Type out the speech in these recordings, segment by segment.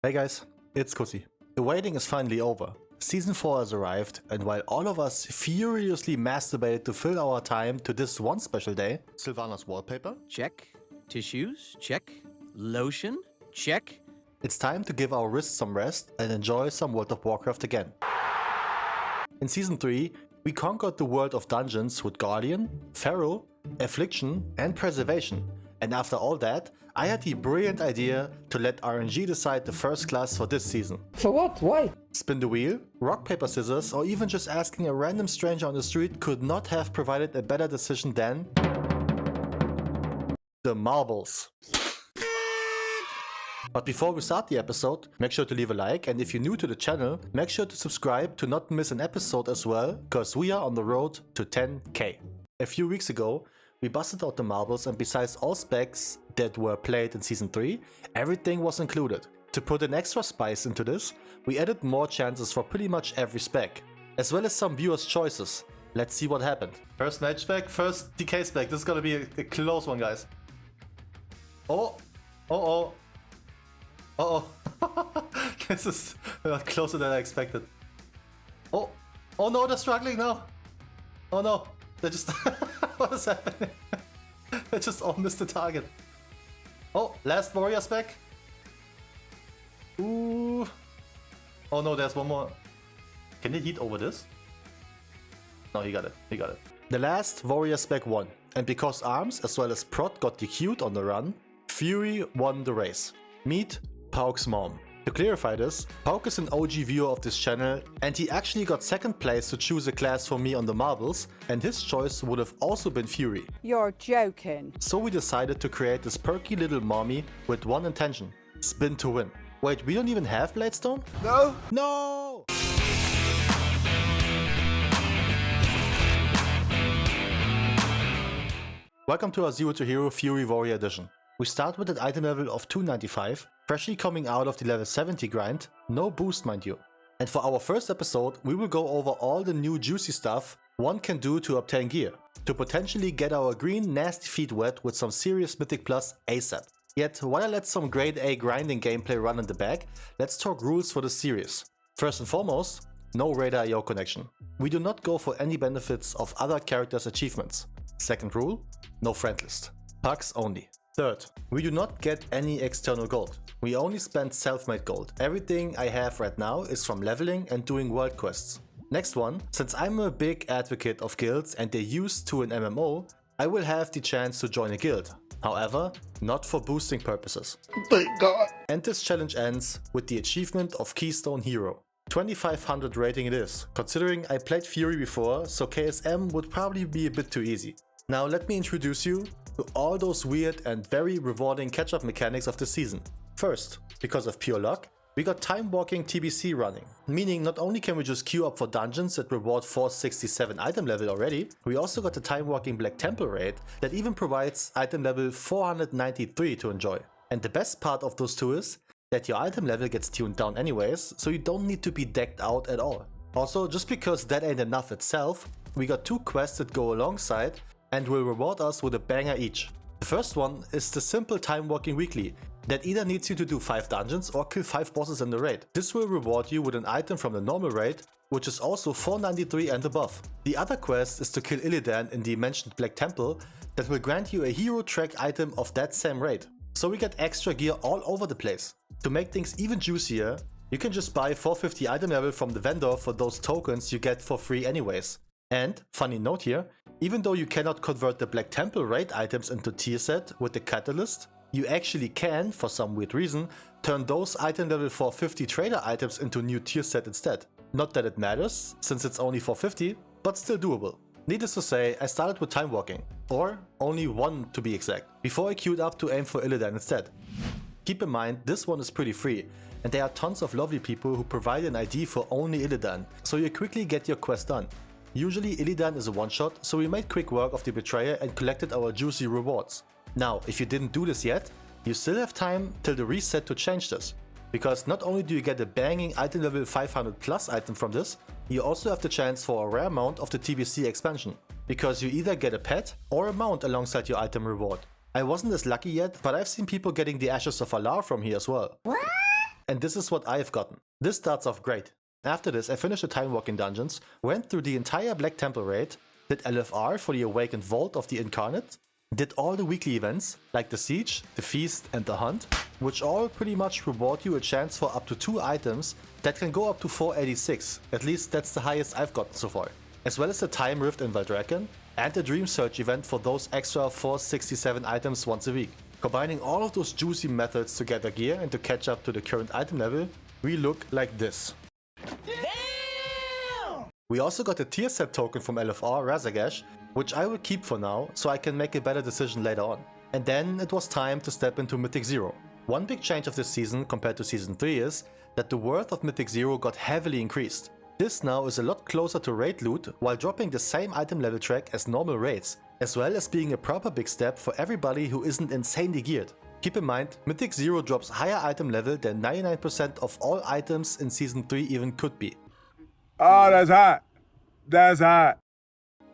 Hey guys, it's Kussi. The waiting is finally over. Season 4 has arrived, and while all of us furiously masturbated to fill our time to this one special day, Sylvana's wallpaper, Check. Tissues? Check. Lotion? Check. it's time to give our wrists some rest and enjoy some World of Warcraft again. In Season 3, we conquered the world of dungeons with Guardian, Feral, Affliction and Preservation, and after all that, I had the brilliant idea to let RNG decide the first class for this season. For what? Why? Spin the wheel, rock, paper, scissors, or even just asking a random stranger on the street could not have provided a better decision than the marbles. But before we start the episode, make sure to leave a like, and if you're new to the channel, make sure to subscribe to not miss an episode as well, cause we are on the road to 10k. A few weeks ago, we busted out the marbles, and besides all specs that were played in Season 3, everything was included. To put an extra spice into this, we added more chances for pretty much every spec, as well as some viewers' choices. Let's see what happened. First match spec, first DK spec. This is gonna be a close one, guys. Oh, oh. This is a lot closer than I expected. Oh no, they're struggling now. Oh no, they just... What is happening? They just all missed the target. Oh, last warrior spec. Ooh. Oh no, there's one more. Can they heat over this? No, he got it. He got it. The last warrior spec won. And because Arms as well as Prot got DQ'd on the run, Fury won the race. Meet Paucksmom. To clarify this, Pauk is an OG viewer of this channel, and he actually got second place to choose a class for me on the marbles, and his choice would have also been Fury. You're joking. So we decided to create this perky little mommy with one intention: spin to win. Wait, we don't even have bladestorm? No. No! Welcome to our Zero to Hero Fury Warrior Edition. We start with an item level of 295, freshly coming out of the level 70 grind, no boost mind you. And for our first episode, we will go over all the new juicy stuff one can do to obtain gear, to potentially get our green nasty feet wet with some serious Mythic Plus ASAP. Yet, while I let some grade A grinding gameplay run in the back, let's talk rules for the series. First and foremost, no radar.io connection. We do not go for any benefits of other characters' achievements. Second rule, no friend list. Pucks only. Third, we do not get any external gold. We only spend self-made gold. Everything I have right now is from leveling and doing world quests. Next one, since I'm a big advocate of guilds and they're used to an MMO, I will have the chance to join a guild. However, not for boosting purposes. Thank God. And this challenge ends with the achievement of Keystone Hero. 2500 rating it is, considering I played Fury before, so KSM would probably be a bit too easy. Now let me introduce you to all those weird and very rewarding catch-up mechanics of the season. First, because of pure luck, we got time walking TBC running, meaning not only can we just queue up for dungeons that reward 467 item level already, we also got the time walking Black Temple raid that even provides item level 493 to enjoy. And the best part of those two is that your item level gets tuned down anyways, so you don't need to be decked out at all. Also, just because that ain't enough itself, we got two quests that go alongside and will reward us with a banger each. The first one is the simple time walking weekly that either needs you to do 5 dungeons or kill 5 bosses in the raid. This will reward you with an item from the normal raid, which is also 493 and above. The other quest is to kill Illidan in the mentioned Black Temple that will grant you a hero track item of that same raid. So we get extra gear all over the place. To make things even juicier, you can just buy 450 item level from the vendor for those tokens you get for free anyways. And, funny note here, even though you cannot convert the Black Temple raid items into tier set with the catalyst, you actually can, for some weird reason, turn those item level 450 trader items into new tier set instead. Not that it matters, since it's only 450, but still doable. Needless to say, I started with time walking, or only one to be exact, before I queued up to aim for Illidan instead. Keep in mind, this one is pretty free, and there are tons of lovely people who provide an ID for only Illidan, so you quickly get your quest done. Usually Illidan is a one-shot, so we made quick work of the Betrayer and collected our juicy rewards. Now, if you didn't do this yet, you still have time till the reset to change this. Because not only do you get a banging item level 500 plus item from this, you also have the chance for a rare mount of the TBC expansion. Because you either get a pet or a mount alongside your item reward. I wasn't as lucky yet, but I've seen people getting the Ashes of Alar from here as well. What? and this is what I've gotten. This starts off great. After this, I finished the time walking dungeons, went through the entire Black Temple raid, did LFR for the Awakened Vault of the Incarnate, did all the weekly events, like the Siege, the Feast and the Hunt, which all pretty much reward you a chance for up to 2 items that can go up to 486, at least that's the highest I've gotten so far. As well as the Time Rift in Valdrakken, and the Dream Search event for those extra 467 items once a week. Combining all of those juicy methods to gather gear and to catch up to the current item level, we look like this. Damn! We also got a tier set token from LFR Razagash, which I will keep for now so I can make a better decision later on. And then it was time to step into Mythic 0. One big change of this season compared to Season 3 is that the worth of Mythic 0 got heavily increased. This now is a lot closer to raid loot while dropping the same item level track as normal raids, as well as being a proper big step for everybody who isn't insanely geared. Keep in mind, Mythic 0 drops higher item level than 99% of all items in Season 3 even could be. Oh, that's hot. That's hot.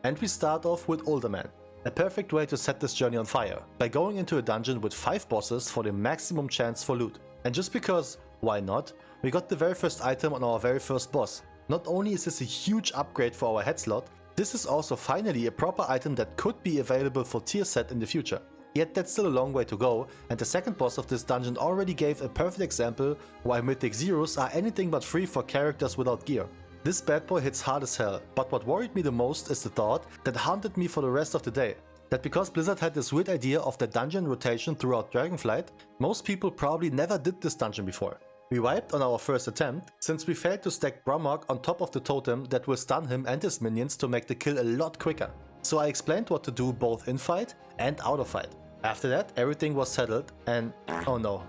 And we start off with Older Man. A perfect way to set this journey on fire, by going into a dungeon with 5 bosses for the maximum chance for loot. And just because, why not, we got the very first item on our very first boss. Not only is this a huge upgrade for our head slot, this is also finally a proper item that could be available for tier set in the future. Yet that's still a long way to go, and the second boss of this dungeon already gave a perfect example why Mythic Zeros are anything but free for characters without gear. This bad boy hits hard as hell, but what worried me the most is the thought that haunted me for the rest of the day. That because Blizzard had this weird idea of the dungeon rotation throughout Dragonflight, most people probably never did this dungeon before. We wiped on our first attempt, since we failed to stack Bromog on top of the totem that will stun him and his minions to make the kill a lot quicker. So I explained what to do both in fight and out of fight. After that, everything was settled and oh no.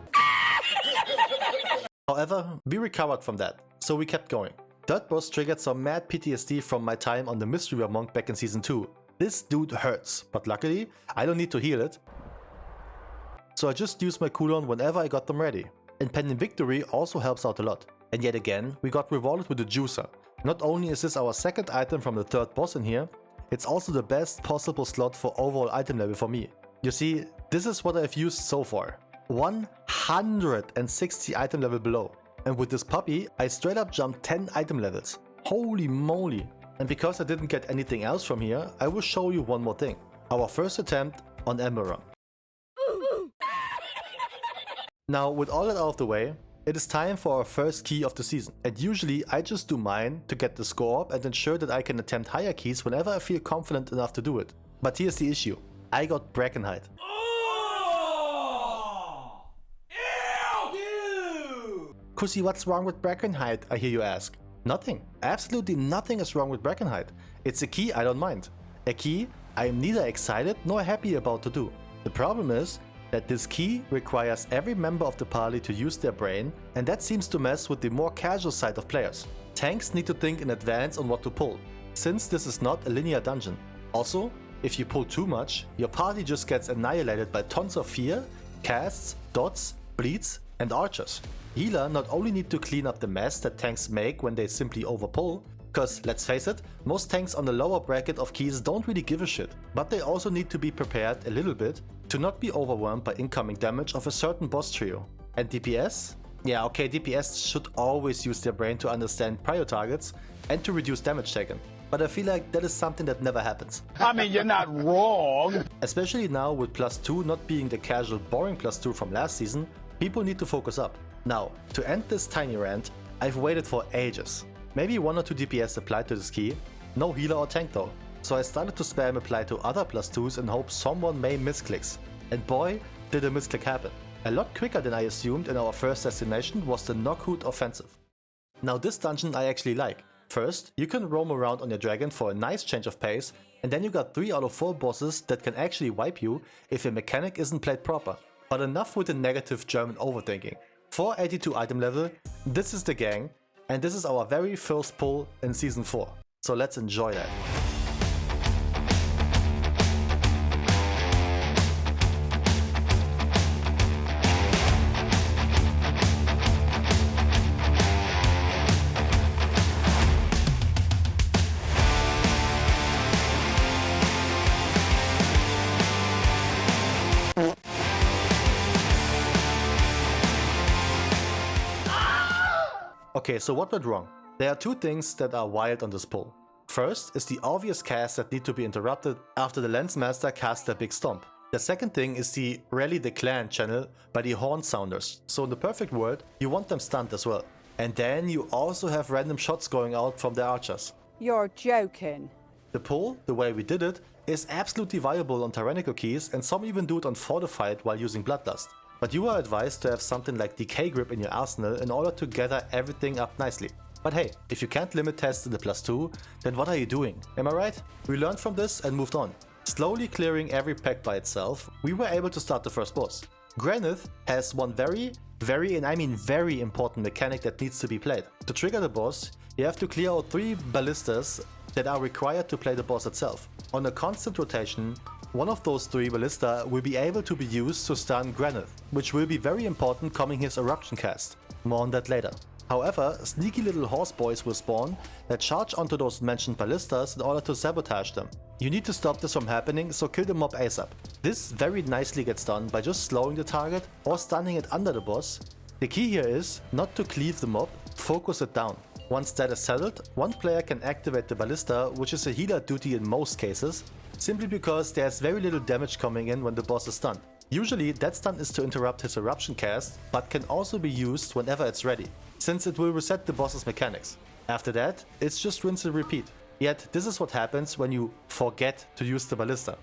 However, we recovered from that, so we kept going. That boss triggered some mad PTSD from my time on the Mystery Monk back in Season 2. This dude hurts, but luckily, I don't need to heal it. So I just used my cooldown whenever I got them ready. And Pending Victory also helps out a lot. And yet again, we got rewarded with the Juicer. Not only is this our second item from the third boss in here, it's also the best possible slot for overall item level for me. You see, this is what I've used so far. 160 item level below. And with this puppy, I straight up jumped 10 item levels. Holy moly! And because I didn't get anything else from here, I will show you one more thing. Our first attempt on Emerald. Now, with all that out of the way, it is time for our first key of the season. And usually I just do mine to get the score up and ensure that I can attempt higher keys whenever I feel confident enough to do it. But here's the issue. I got Brackenhide. Oh! Ew! Kusi, what's wrong with Brackenhide, I hear you ask. Nothing. Absolutely nothing is wrong with Brackenhide. It's a key I don't mind. A key I am neither excited nor happy about to do. The problem is that this key requires every member of the party to use their brain, and that seems to mess with the more casual side of players. Tanks need to think in advance on what to pull, since this is not a linear dungeon. Also, if you pull too much, your party just gets annihilated by tons of fear, casts, dots, bleeds, and archers. Healer not only need to clean up the mess that tanks make when they simply overpull, cause let's face it, most tanks on the lower bracket of keys don't really give a shit, but they also need to be prepared a little bit to not be overwhelmed by incoming damage of a certain boss trio. And DPS? Yeah, okay, DPS should always use their brain to understand prior targets and to reduce damage taken. But I feel like that is something that never happens. I mean, you're not wrong. Especially now with +2 not being the casual boring +2 from last season, people need to focus up. Now, to end this tiny rant, I've waited for ages. Maybe 1 or 2 DPS applied to this key, no healer or tank though. So I started to spam apply to other +2s in hopes someone may misclicks. And boy, did a misclick happen. A lot quicker than I assumed, and our first destination was the Knockhoot Offensive. Now this dungeon I actually like. First, you can roam around on your dragon for a nice change of pace, and then you got 3 out of 4 bosses that can actually wipe you if your mechanic isn't played proper. But enough with the negative German overthinking. 482 item level, this is the gang, and this is our very first pull in Season 4. So let's enjoy that. Okay, so what went wrong? There are two things that are wild on this pull. First is the obvious casts that need to be interrupted after the Lance Master casts their big stomp. The second thing is the Rally the Clan channel by the Horn Sounders, so in the perfect world, you want them stunned as well. And then you also have random shots going out from their archers. You're joking. The pull, the way we did it, is absolutely viable on Tyrannical keys, and some even do it on Fortified while using Bloodlust. But you are advised to have something like Decay Grip in your arsenal in order to gather everything up nicely. But hey, if you can't limit test in the +2, then what are you doing? Am I right? We learned from this and moved on. Slowly clearing every pack by itself, we were able to start the first boss. Granith has one very important mechanic that needs to be played. To trigger the boss, you have to clear out 3 ballistas that are required to play the boss itself. On a constant rotation, one of those 3 ballista will be able to be used to stun Granith, which will be very important coming his eruption cast. More on that later. However, sneaky little horse boys will spawn that charge onto those mentioned ballistas in order to sabotage them. You need to stop this from happening, so kill the mob ASAP. This very nicely gets done by just slowing the target or stunning it under the boss. The key here is not to cleave the mob, focus it down. Once that is settled, one player can activate the ballista, which is a healer duty in most cases, simply because there's very little damage coming in when the boss is stunned. Usually that stun is to interrupt his eruption cast, but can also be used whenever it's ready, since it will reset the boss's mechanics. After that, it's just rinse and repeat. Yet this is what happens when you forget to use the ballista.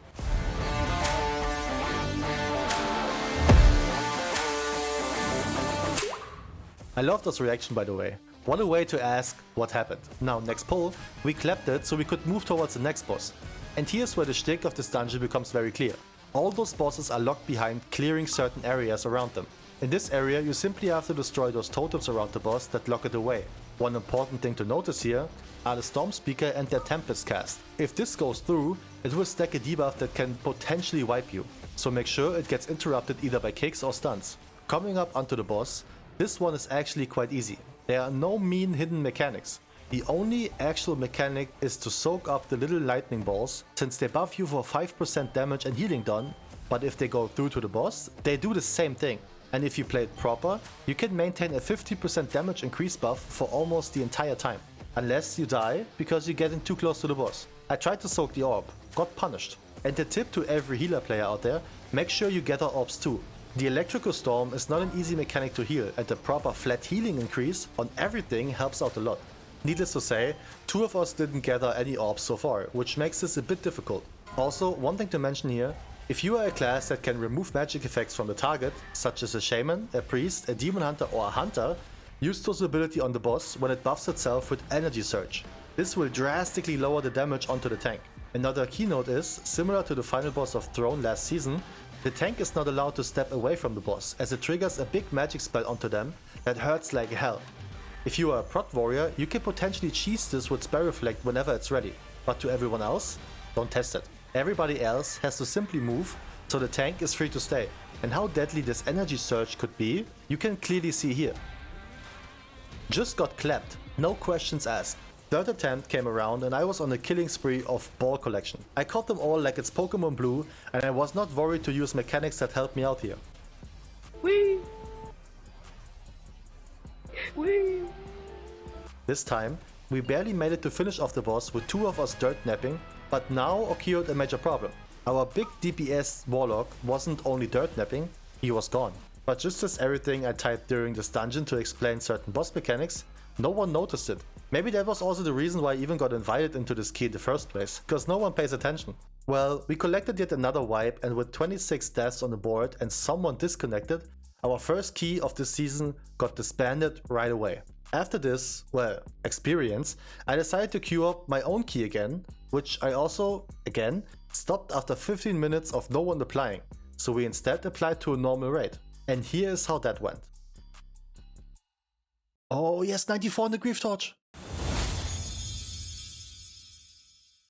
I love this reaction, by the way. What a way to ask what happened. Now, next pull, we clapped it so we could move towards the next boss. And here's where the shtick of this dungeon becomes very clear. All those bosses are locked behind clearing certain areas around them. In this area, you simply have to destroy those totems around the boss that lock it away. One important thing to notice here are the Storm Speaker and their Tempest cast. If this goes through, it will stack a debuff that can potentially wipe you. So make sure it gets interrupted either by kicks or stuns. Coming up onto the boss, this one is actually quite easy. There are no mean hidden mechanics. The only actual mechanic is to soak up the little lightning balls, since they buff you for 5% damage and healing done, but if they go through to the boss, they do the same thing. And if you play it proper, you can maintain a 50% damage increase buff for almost the entire time. Unless you die because you're getting too close to the boss. I tried to soak the orb, got punished. And the tip to every healer player out there, make sure you gather orbs too. The electrical storm is not an easy mechanic to heal, and the proper flat healing increase on everything helps out a lot. Needless to say, 2 of us didn't gather any orbs so far, which makes this a bit difficult. Also, one thing to mention here, if you are a class that can remove magic effects from the target, such as a shaman, a priest, a demon hunter or a hunter, use this ability on the boss when it buffs itself with energy surge. This will drastically lower the damage onto the tank. Another keynote is, similar to the final boss of Throne last season, the tank is not allowed to step away from the boss, as it triggers a big magic spell onto them that hurts like hell. If you are a prot warrior, you can potentially cheese this with Spell Reflect whenever it's ready, but to everyone else, don't test it. Everybody else has to simply move, so the tank is free to stay. And how deadly this energy surge could be, you can clearly see here. Just got clapped, no questions asked. Third attempt came around and I was on a killing spree of ball collection. I caught them all like it's Pokemon Blue, and I was not worried to use mechanics that helped me out here. Whee! Whee! This time, we barely made it to finish off the boss with 2 of us dirt napping, but now occurred a major problem. Our big DPS warlock wasn't only dirt napping, he was gone. But just as everything I typed during this dungeon to explain certain boss mechanics, no one noticed it. Maybe that was also the reason why I even got invited into this key in the first place, because no one pays attention. Well, we collected yet another wipe, and with 26 deaths on the board and someone disconnected, our first key of this season got disbanded right away. After this, well, experience, I decided to queue up my own key again, which I also, again, stopped after 15 minutes of no one applying, so we instead applied to a normal rate. And here is how that went. Oh yes, 94 in the Grief Torch!